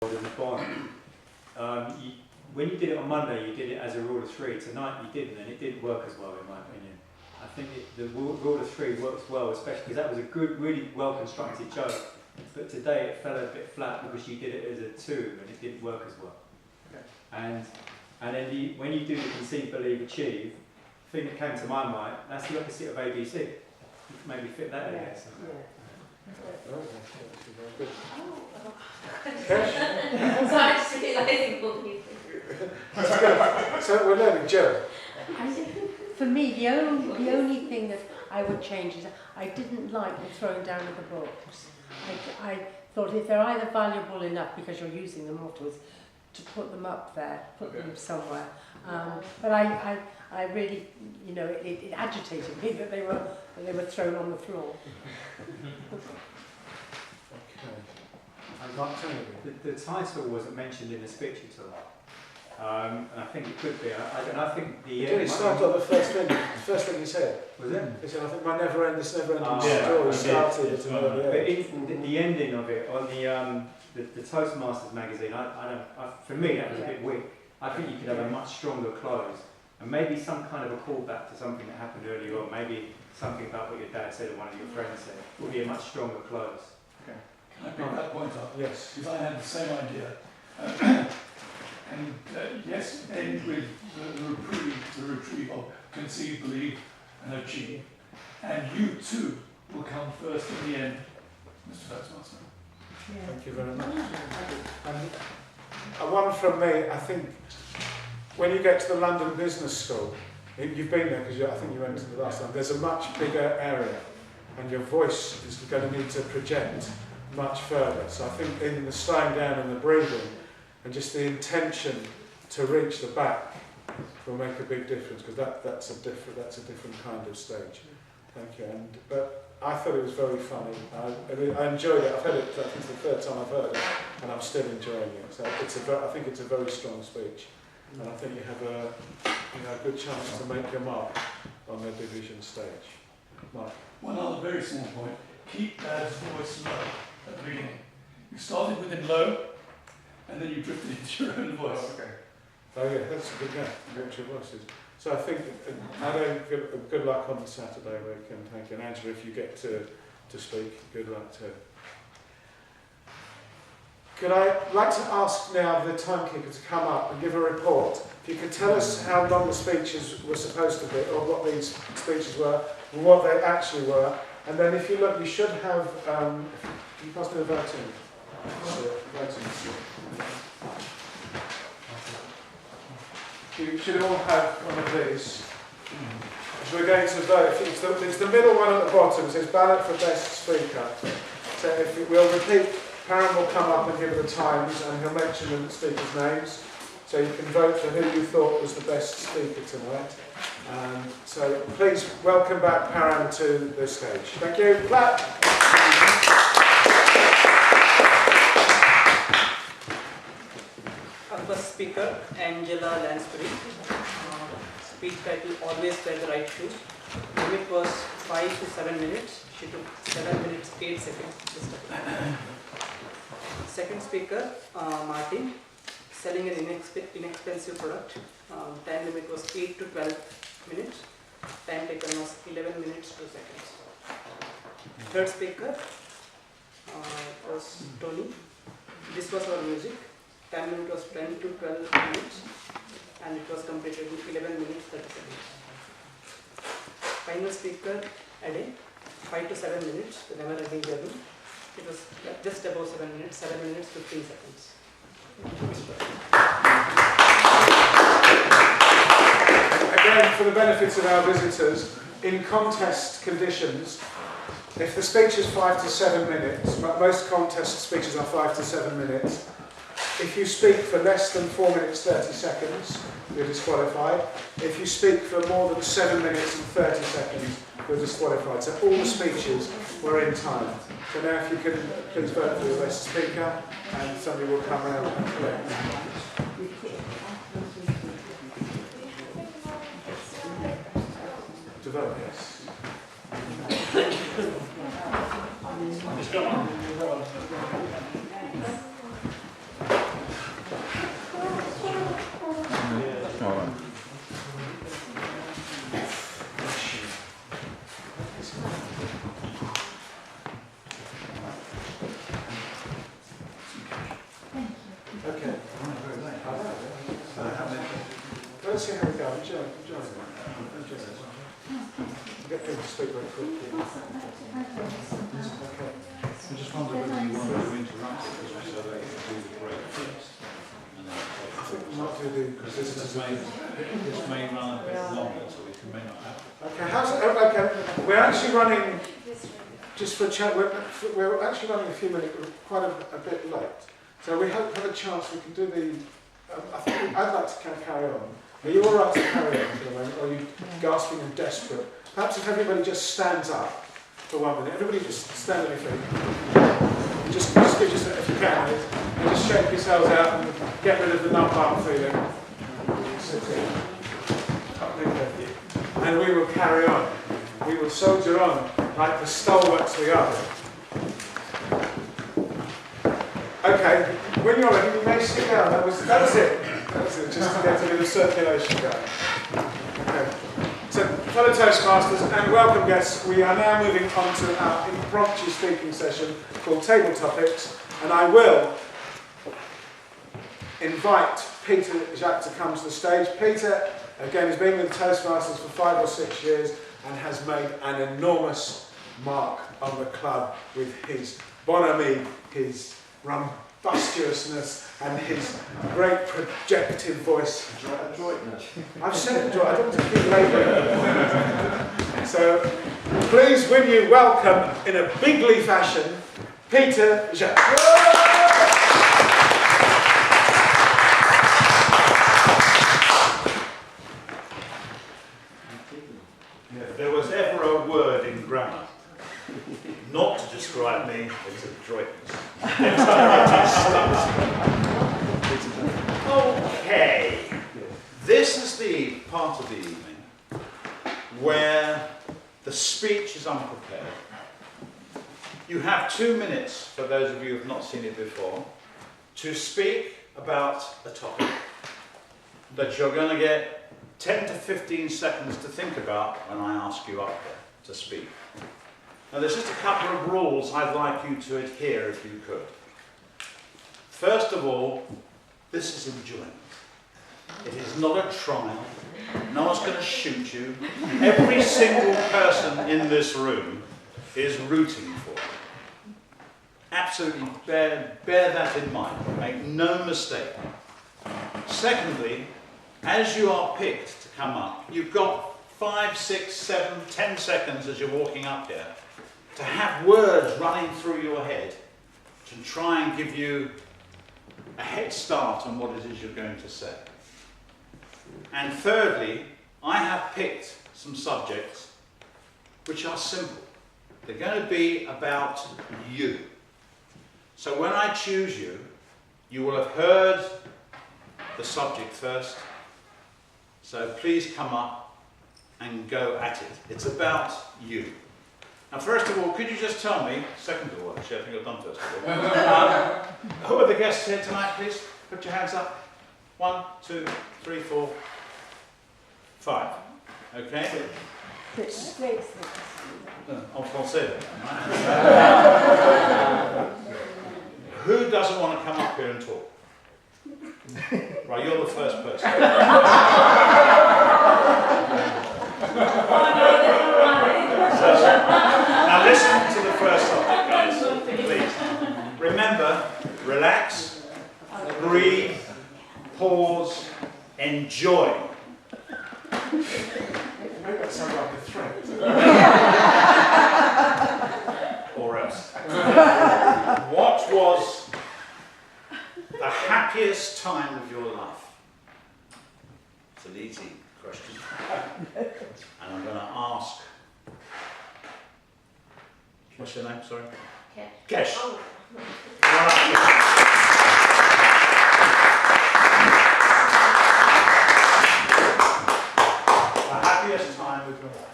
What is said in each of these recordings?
and the bond. When you did it on Monday, you did it as a rule of three. Tonight you didn't, and it didn't work as well, in my opinion. I think the rule of three works well, especially because that was a good, really well constructed joke. But today it fell a bit flat because you did it as a 2 and it didn't work as well. Okay. And then when you do the conceive, believe, achieve, the thing that came to my mind, that's the opposite of ABC. You can maybe fit that in there. Kesh? So I just realising what you So we're learning, Joe. For me, the only thing that I would change is I didn't like the throwing down of the books. I thought if they're either valuable enough because you're using them afterwards, to put them up there, put them somewhere. But I really, you know, it agitated me that they were thrown on the floor. Okay. I'm not telling you. The title wasn't mentioned in the speech at all. And I think it could be. And I think the He started on the first thing he said. Was it? He said, I think this never-ending Yeah, story started at an early But age. the ending of it on the Toastmasters magazine, for me that was a bit weak. I think you could have a much stronger close, and maybe some kind of a callback to something that happened earlier on. Maybe something about what your dad said or one of your friends said would be a much stronger close. Okay. Can I pick that point up? Yes. Because I had the same idea. And yes, end with the reprieve of conceive, believe, and achieve. And you too will come first in the end, Mr. Toastmaster. Thank you very much. And one from me, I think, when you get to the London Business School, you've been there because I think you went to the last time, there's a much bigger area and your voice is going to need to project much further. So I think in the slowing down and the breathing and just the intention to reach the back will make a big difference because that's a different kind of stage. Thank you. But I thought it was very funny. I enjoyed it. I've heard it. I think it's the third time I've heard it, and I'm still enjoying it. So I think it's a very strong speech, and I think you have a good chance to make your mark on the division stage. Mike. One other very small point. Keep Dad's voice low at the beginning. You started with it low, and then you drifted into your own voice. Oh, okay. Oh yeah, that's a good game. Watch your voices. So I think, good luck on Saturday, Rick, and thank you. And Angela, if you get to speak, good luck too. Could I like to ask now the timekeeper to come up and give a report? If you could tell us how long the speeches were supposed to be, or what these speeches were, and what they actually were. And then if you look, you should have, can you pass me the voting? You should all have one of these. So we're going to vote. It's the middle one at the bottom. It says ballot for best speaker. So we'll repeat, Param will come up and give the times and he'll mention the speakers' names. So you can vote for who you thought was the best speaker tonight. So please welcome back Param to the stage. Thank you. Clap. First speaker, Angela Lansbury. Speech title, Always Wear the Right Shoes. Limit was 5 to 7 minutes. She took 7 minutes, 8 seconds. Second speaker, Martin. Selling an inexpensive product. Time limit was 8 to 12 minutes. Time taken was 11 minutes, 2 seconds. Third speaker was Tony. This was our music. Time limit was 10 to 12 minutes and it was completed in 11 minutes 30 seconds. Final speaker, Ade, 5 to 7 minutes, the never ending journey. It was just above 7 minutes, 7 minutes 15 seconds. Again, for the benefit of our visitors, in contest conditions, if the speech is 5 to 7 minutes, most contest speeches are 5 to 7 minutes. If you speak for less than 4 minutes 30 seconds, you're disqualified. If you speak for more than 7 minutes and 30 seconds, you're disqualified. So all the speeches were in time. So now if you can please vote for the best speaker, and somebody will come around and collect. To vote, yes. Just go on. Okay. Let's see how we go. Enjoy it. Get people to speak very quickly. Okay. I just wonder whether you want to interrupt it so they can do the break first. And then I think we might do the because this may run a bit longer, so we may not have. Okay, okay. We're actually running, just for chat, we're actually running a few minutes, quite a bit late. So we have a chance, we can do the, I think I'd like to carry on. Are you all right to carry on for the moment, or are you gasping and desperate? Perhaps if everybody just stands up for 1 minute, everybody just stand on your feet. Just if you can, and just shake yourselves out and get rid of the numb bum feeling. And we will carry on. We will soldier on like the stalwarts we are. Okay, when you're ready, you may sit down. That was it. That was it, just to get a bit of circulation going. Okay. So, fellow Toastmasters and welcome guests, we are now moving on to our impromptu speaking session called Table Topics, and I will invite Peter Jacques to come to the stage. Peter, again, has been with Toastmasters for 5 or 6 years and has made an enormous mark on the club with his bonhomie, his rumbunciousness and his great projective voice. I've said it, I don't want to keep labouring. So please, will you welcome in a bigly fashion, Peter Jacques. If there was ever a word in grammar not to describe me, it's adroitness. Okay, this is the part of the evening where the speech is unprepared. You have 2 minutes, for those of you who have not seen it before, to speak about a topic that you're going to get 10 to 15 seconds to think about when I ask you up there to speak. Now there's just a couple of rules I'd like you to adhere if you could. First of all, this is enjoyment. It is not a trial. No one's going to shoot you. Every single person in this room is rooting for you. Absolutely bear that in mind. Make no mistake. Secondly, as you are picked to come up, you've got 5, 6, 7, 10 seconds as you're walking up here to have words running through your head to try and give you a head start on what it is you're going to say. And thirdly, I have picked some subjects which are simple. They're going to be about you. So when I choose you, you will have heard the subject first. So please come up and go at it. It's about you. Now, first of all, could you just tell me, second of all, actually, I think I've done first of all, who are the guests here tonight, please? Put your hands up. 1, 2, 3, 4, 5. Okay? En français. Who doesn't want to come up here and talk? Right, you're the first person. Now listen to the first subject, guys, please. Remember, relax, breathe, pause, enjoy. Make that sound like a threat. Or else. What was the happiest time of your life? It's an easy question. And I'm going to ask. What's your name, sorry? Kesh. Oh. The happiest time of your life.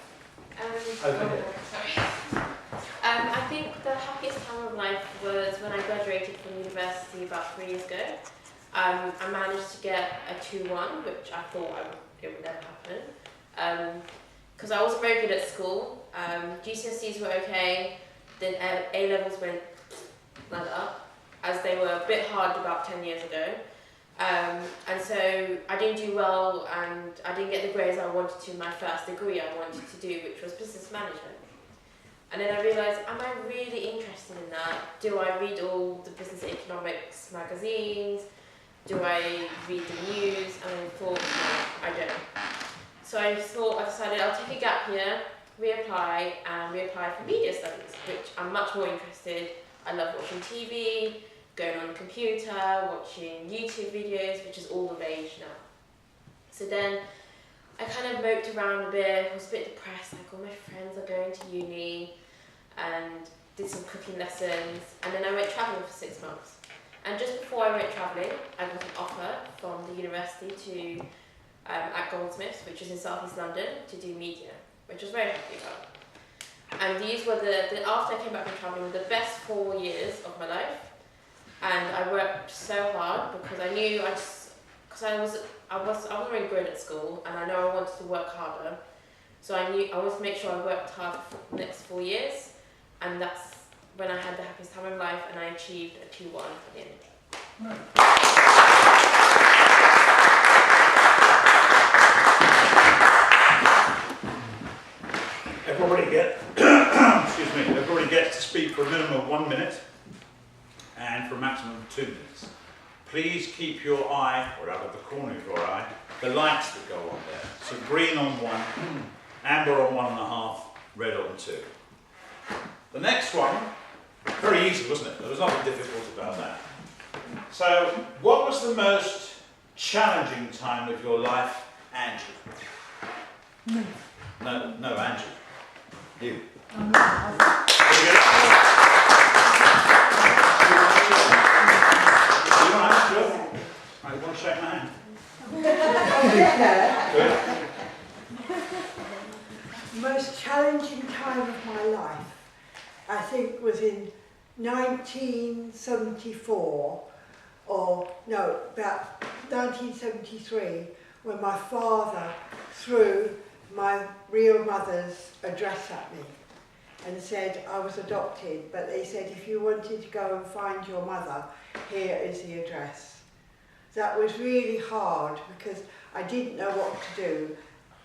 I think the happiest time of life was when I graduated from university about 3 years ago. I managed to get a 2-1, which I thought it would never happen. Because I wasn't very good at school. GCSEs were okay, then A-levels went like that. as they were a bit hard about 10 years ago. And so I didn't do well, and I didn't get the grades I wanted to in my first degree I wanted to do, which was business management. And then I realised, am I really interested in that? Do I read all the business economics magazines? Do I read the news? And I thought, no, I don't. So I decided I'll take a gap year, reapply for media studies, which I'm much more interested. I love watching TV, going on the computer, watching YouTube videos, which is all the rage now. So then I kind of moped around a bit, was a bit depressed, like all my friends are going to uni, and did some cooking lessons, and then I went travelling for 6 months. And just before I went travelling, I got an offer from the university to at Goldsmiths, which is in South East London, to do media, which I was very happy about. And these were after I came back from travelling, the best 4 years of my life. And I worked so hard because I knew I wasn't really good at school, and I know I wanted to work harder. So I knew I wanted to make sure I worked hard for the next 4 years, and that's when I had the happiest time of my life, and I achieved a 2-1 at the end. Everybody gets to speak for a minimum of 1 minute and for a maximum of 2 minutes. Please keep your eye, or out of the corner of your eye, the lights that go on there. So green on 1, amber on 1.5, red on 2. The next one, very easy, wasn't it? There was nothing difficult about that. So, what was the most challenging time of your life, Angie? No, Angie. You. You want to shake my hand? Most challenging time of my life, I think, was in 1974, or no, about 1973, when my father threw my real mother's address at me and said I was adopted, but they said if you wanted to go and find your mother, here is the address. That was really hard because I didn't know what to do.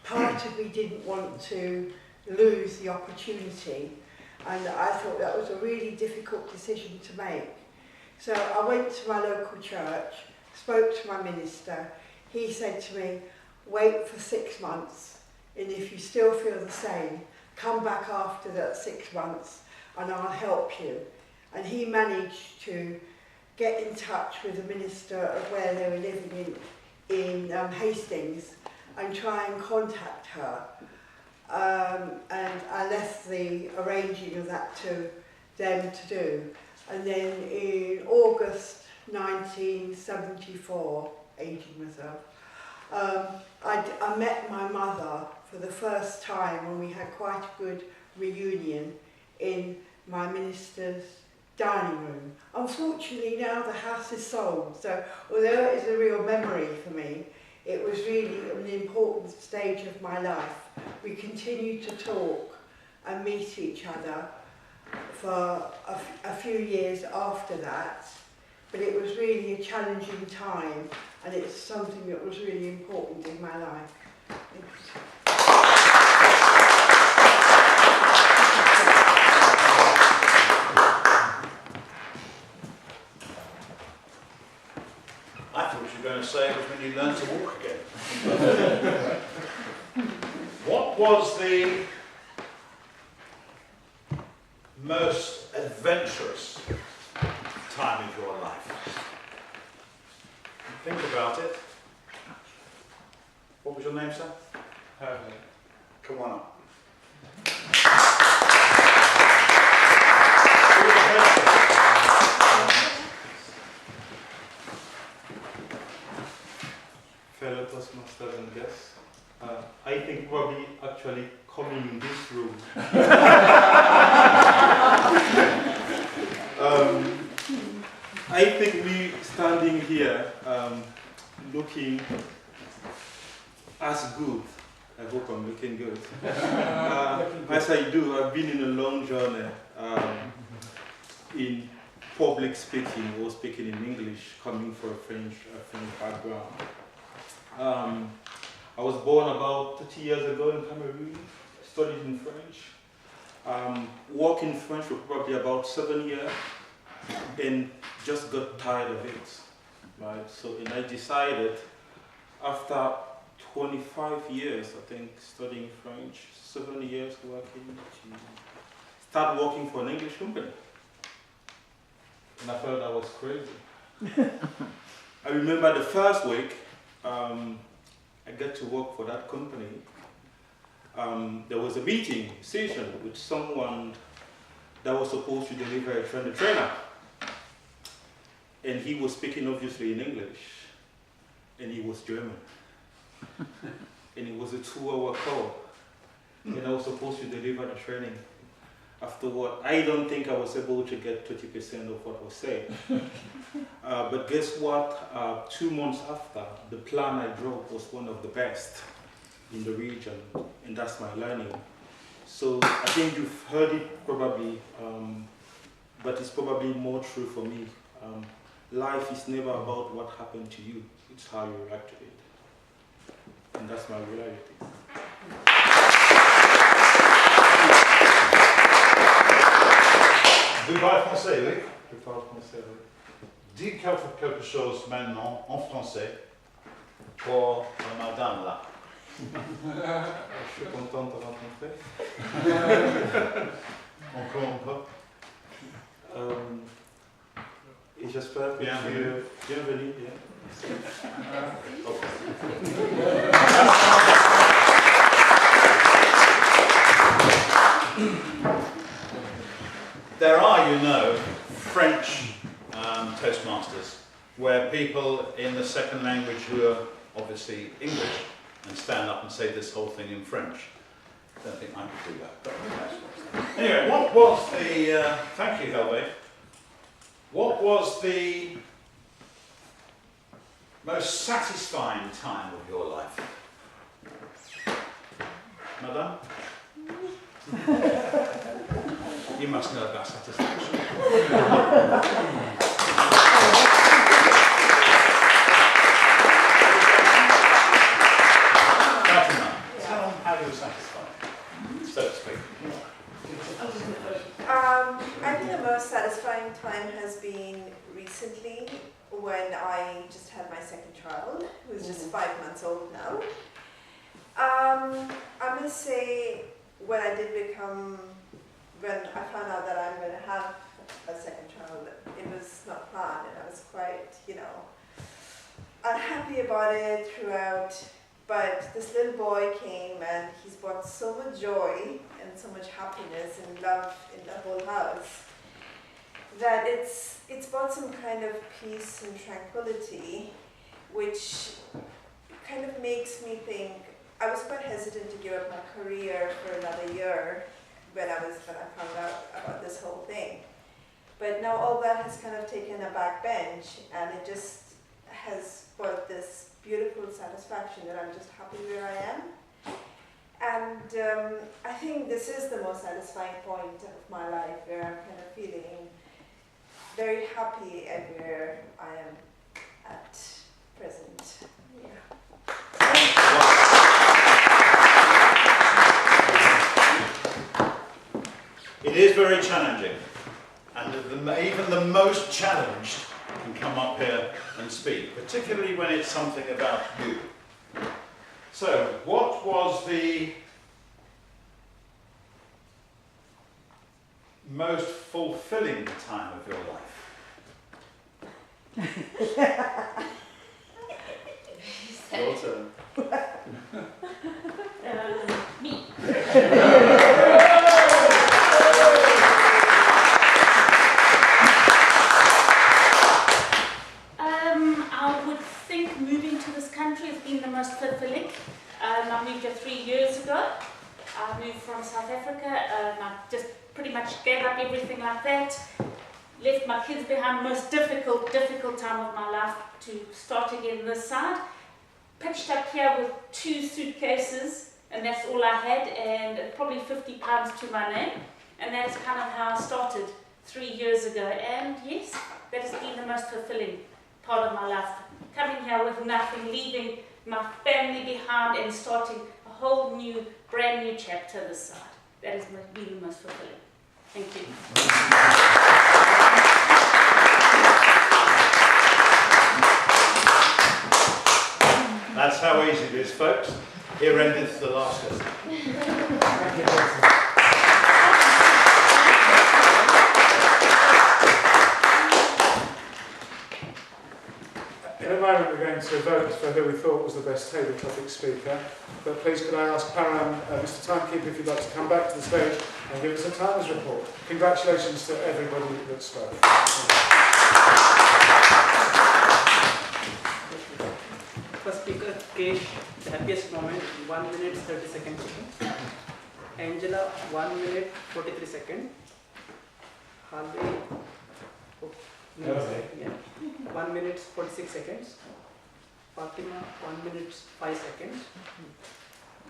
Part of me didn't want to lose the opportunity, and I thought that was a really difficult decision to make. So I went to my local church, spoke to my minister. He said to me, wait for 6 months, and if you still feel the same, come back after that 6 months and I'll help you. And he managed to get in touch with the minister of where they were living in Hastings and try and contact her. And I left the arranging of that to them to do. And then in August 1974, aging myself, I met my mother for the first time when we had quite a good reunion in my minister's dining room. Unfortunately now the house is sold, so although it is a real memory for me, it was really an important stage of my life. We continued to talk and meet each other for a few years after that, but it was really a challenging time, and it's something that was really important in my life. I thought you were going to say it was when you learned to walk again. What was the most adventurous time of your life? Think about it. What was your name, sir? Herve. Come on up. Fellow Toastmasters and guests, I think probably actually coming in this room. I think we standing here looking as good. I hope I'm looking good. As I do, I've been in a long journey in public speaking or speaking in English, coming from a French background. I was born about 30 years ago in Cameroon, studied in French, worked in French for probably about 7 years, and just got tired of it, right? So, and I decided after 25 years, I think, studying French, 7 years working, to start working for an English company. And I felt that was crazy. I remember the first week, I got to work for that company. There was a meeting session with someone that was supposed to deliver a trainer. And he was speaking obviously in English, and he was German. And it was a 2-hour call, and I was supposed to deliver the training. Afterward, I don't think I was able to get 20% of what was said. But guess what? 2 months after, the plan I drove was one of the best in the region, and that's my learning. So I think you've heard it probably, but it's probably more true for me. Life is never about what happened to you, it's how you react to it. And that's my reality. Vous parlez français, oui? Je parle français, oui. Dis quelque chose maintenant en français pour la madame là. Je suis content de te rencontrer. Encore. Et j'espère que Bienvenue. Bienvenue. There are, you know, French Toastmasters, where people in the second language who are obviously English and stand up and say this whole thing in French. I don't think I could do that. But anyway, what was the, thank you, Herve. What was the most satisfying time of your life? Madame? You must know about satisfaction. Fatima, tell them how you were satisfied, so to speak. I think the most satisfying time has been recently when I just had my second child, who's just 5 months old now. I must say, when I found out that I'm going to have a second child, it was not planned, and I was quite, unhappy about it throughout. But this little boy came, and he's brought so much joy and so much happiness and love in the whole house that it's brought some kind of peace and tranquility, which kind of makes me think. I was quite hesitant to give up my career for another year when I found out about this whole thing. But now all that has kind of taken a back bench, and it just has brought this beautiful satisfaction that I'm just happy where I am. And I think this is the most satisfying point of my life, where I'm kind of feeling very happy at where I am at present. Yeah. It is very challenging, and even the most challenged can come up here and speak, particularly when it's something about you. So, what was the most fulfilling time of your life? Your turn. Me. I would think moving to this country has been the most fulfilling. I moved here 3 years ago. I moved from South Africa. I just pretty much gave up everything like that. Left my kids behind. Most difficult time of my life to start again this side. Pitched up here with 2 suitcases, and that's all I had, and probably £50 to my name. And that's kind of how I started 3 years ago, and yes, that has been the most fulfilling part of my life. Coming here with nothing, leaving my family behind and starting a whole new, brand new chapter this side. That has been the most fulfilling. Thank you. That's how easy it is, folks. Here endeth the last lesson. In a moment we're going to vote for who we thought was the best table topic speaker, but please could I ask Param, Mr Timekeeper, if you'd like to come back to the stage and give us a timer's report. Congratulations to everybody that spoke. First speaker, Kesh, the happiest moment, 1 minute 30 seconds. Angela, 1 minute 43 seconds. Herve, yeah, 1 minute 46 seconds. Fatima, 1 minute 5 seconds.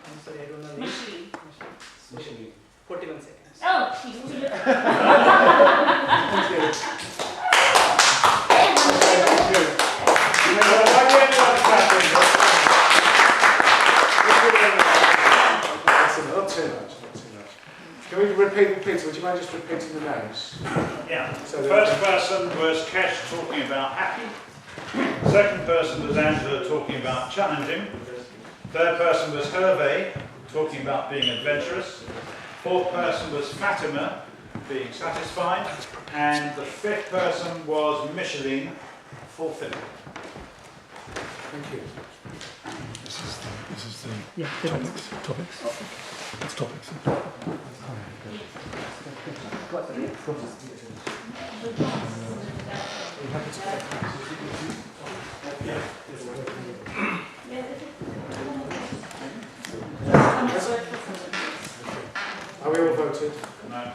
I'm sorry, I don't know. Michelin. 41 seconds. Oh, Thank you. Not too much. Can we repeat, Peter, would you mind just repeating the names? Yeah. So First person was Kesh talking about happy. Second person was Angela talking about challenging. Third person was Herve talking about being adventurous. Fourth person was Fatima being satisfied. And the fifth person was Michelin, fulfilling. Thank you. This is the topics. It's topics. Are we all voted? No.